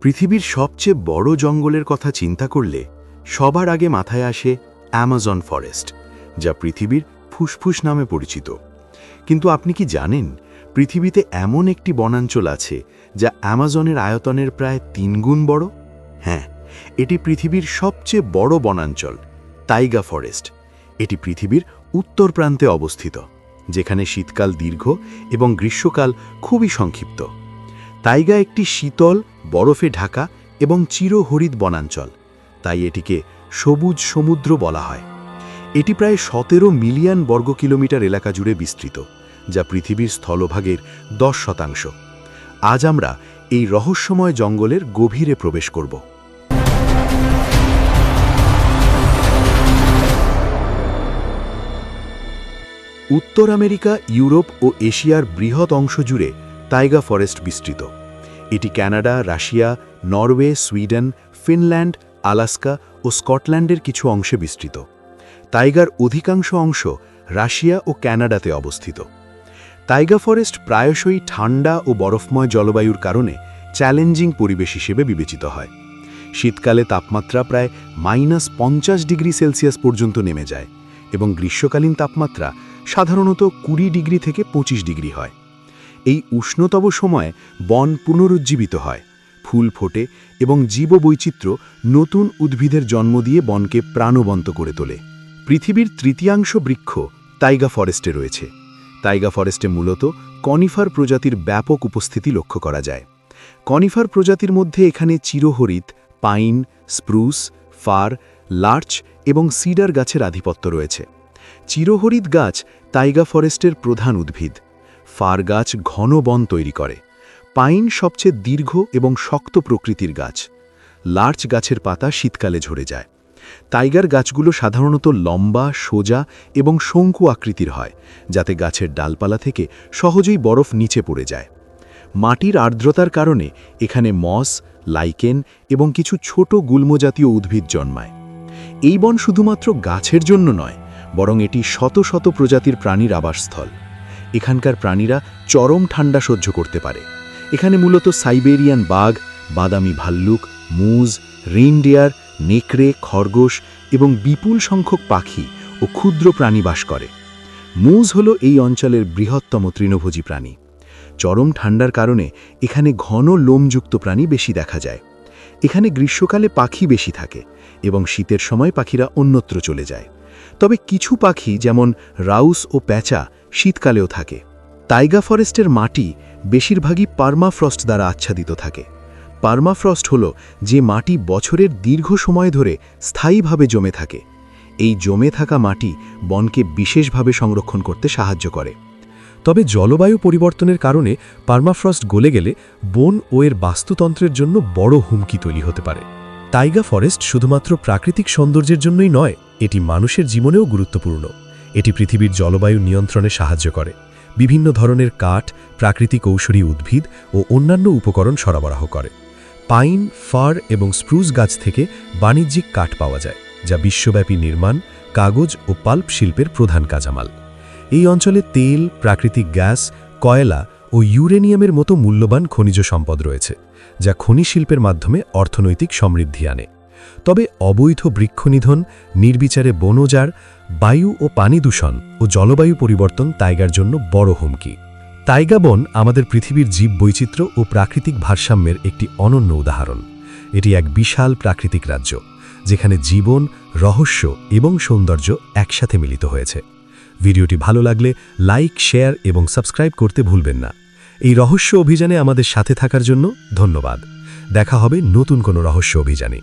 পৃথিবীর সবচেয়ে বড় জঙ্গলের কথা চিন্তা করলে সবার আগে মাথায় আসে অ্যামাজন ফরেস্ট, যা পৃথিবীর ফুসফুস নামে পরিচিত। কিন্তু আপনি কি জানেন, পৃথিবীতে এমন একটি বনাঞ্চল আছে যা অ্যামাজনের আয়তনের প্রায় 3 গুণ বড়? হ্যাঁ, এটি পৃথিবীর সবচেয়ে বড় বনাঞ্চল, তাইগা ফরেস্ট। এটি পৃথিবীর উত্তর প্রান্তে অবস্থিত, যেখানে শীতকাল দীর্ঘ এবং গ্রীষ্মকাল খুবই সংক্ষিপ্ত। তাইগা একটি শীতল, বরফে ঢাকা এবং চিরহরিৎ বনাঞ্চল, তাই এটিকে সবুজ সমুদ্র বলা হয়। এটি প্রায় 17 মিলিয়ন বর্গ কিলোমিটার এলাকা জুড়ে বিস্তৃত, যা পৃথিবীর স্থলভাগের 10%। আজ আমরা এই রহস্যময় জঙ্গলের গভীরে প্রবেশ করব। উত্তর আমেরিকা, ইউরোপ ও এশিয়ার বৃহৎ অংশ জুড়ে তাইগা ফরেস্ট বিস্তৃত। এটি Canada, Russia, Norway, Sweden, Finland, Alaska ও স্কটল্যান্ডের কিছু অংশে বিস্তৃত। তাইগার অধিকাংশ অংশ রাশিয়া ও কানাডাতে অবস্থিত। তাইগা ফরেস্ট প্রায়শই ঠান্ডা ও বরফময় জলবায়ুর কারণে চ্যালেঞ্জিং পরিবেশ হিসেবে বিবেচিত হয়। শীতকালে তাপমাত্রা প্রায় -50 ডিগ্রি সেলসিয়াস পর্যন্ত নেমে যায় এবং গ্রীষ্মকালীন তাপমাত্রা সাধারণত 20 ডিগ্রি থেকে 25 ডিগ্রি হয়। এই উষ্ণতম সময়ে বন পুনরুজ্জীবিত হয়, ফুল ফোটে এবং জীববৈচিত্র্য নতুন উদ্ভিদের জন্ম দিয়ে বনকে প্রাণবন্ত করে তোলে। পৃথিবীর তৃতীয়াংশ বৃক্ষ তাইগা ফরেস্টে রয়েছে। তাইগা ফরেস্টে মূলত কনিফার প্রজাতির ব্যাপক উপস্থিতি লক্ষ্য করা যায়। কনিফার প্রজাতির মধ্যে এখানে চিরহরিৎ, পাইন, স্প্রুস, ফার, লার্চ এবং সিডার গাছের আধিপত্য রয়েছে। চিরহরিৎ গাছ তাইগা ফরেস্টের প্রধান উদ্ভিদ। ফার গাছ ঘন বন তৈরি করে। পাইন সবচেয়ে দীর্ঘ এবং শক্ত প্রকৃতির গাছ। লার্চ গাছের পাতা শীতকালে ঝরে যায়। টাইগার গাছগুলো সাধারণত লম্বা, সোজা এবং শঙ্কু আকৃতির হয়, যাতে গাছের ডালপালা থেকে সহজেই বরফ নিচে পড়ে যায়। মাটির আর্দ্রতার কারণে এখানে মস, লাইকেন এবং কিছু ছোট গুল্মজাতীয় উদ্ভিদ জন্মায়। এই বন শুধুমাত্র গাছের জন্য নয়, বরং এটি শত শত প্রজাতির প্রাণীর আবাসস্থল। এখানকার প্রাণীরা চরম ঠান্ডা সহ্য করতে পারে। এখানে মূলত সাইবেরিয়ান বাঘ, বাদামি ভাল্লুক, মুজ, রেইনডিয়ার, নেকড়ে, খরগোশ এবং বিপুল সংখ্যক পাখি ও ক্ষুদ্র প্রাণী বাস করে। মুজ হল এই অঞ্চলের বৃহত্তম তৃণভোজী প্রাণী। চরম ঠান্ডার কারণে এখানে ঘন লোমযুক্ত প্রাণী বেশি দেখা যায়। এখানে গ্রীষ্মকালে পাখি বেশি থাকে এবং শীতের সময় পাখিরা অন্যত্র চলে যায়। তবে কিছু পাখি যেমন রাউস ও প্যাঁচা শীতকালেও থাকে। তাইগা ফরেস্টের মাটি বেশিরভাগই পার্মাফ্রস্ট দ্বারা আচ্ছাদিত থাকে। পার্মাফ্রস্ট হল যে মাটি বছরের দীর্ঘ সময় ধরে স্থায়ীভাবে জমে থাকে। এই জমে থাকা মাটি বনকে বিশেষভাবে সংরক্ষণ করতে সাহায্য করে। তবে জলবায়ু পরিবর্তনের কারণে পার্মাফ্রস্ট গলে গেলে বন ও এর বাস্তুতন্ত্রের জন্য বড় হুমকি তৈরি হতে পারে। তাইগা ফরেস্ট শুধুমাত্র প্রাকৃতিক সৌন্দর্যের জন্যই নয়, এটি মানুষের জীবনেও গুরুত্বপূর্ণ। এটি পৃথিবীর জলবায়ু নিয়ন্ত্রণে সাহায্য করে। বিভিন্ন ধরনের কাঠ, প্রাকৃতিক ঔষধি উদ্ভিদ ও অন্যান্য উপকরণ সরবরাহ করে। পাইন, ফার এবং স্প্রুস গাছ থেকে বাণিজ্যিক কাঠ পাওয়া যায়, যা বিশ্বব্যাপী নির্মাণ, কাগজ ও পাল্প শিল্পের প্রধান কাঁচামাল। এই অঞ্চলে তেল, প্রাকৃতিক গ্যাস, কয়লা ও ইউরেনিয়ামের মতো মূল্যবান খনিজ সম্পদ রয়েছে, যা খনি শিল্পের মাধ্যমে অর্থনৈতিক সমৃদ্ধি আনে। তবে অবৈধ বৃক্ষনিধন, নির্বিচারে বনজার, বায়ু ও পানি দূষণ ও জলবায়ু পরিবর্তন তাইগার জন্য বড় হুমকি। তাইগা বন আমাদের পৃথিবীর জীববৈচিত্র্য ও প্রাকৃতিক ভারসাম্যের একটি অনন্য উদাহরণ। এটি এক বিশাল প্রাকৃতিক রাজ্য, যেখানে জীবন, রহস্য এবং সৌন্দর্য একসাথে মিলিত হয়েছে। ভিডিওটি ভালো লাগলে লাইক, শেয়ার এবং সাবস্ক্রাইব করতে ভুলবেন না। এই রহস্য অভিযানে আমাদের সাথে থাকার জন্য ধন্যবাদ। দেখা হবে নতুন কোনো রহস্য অভিযানে।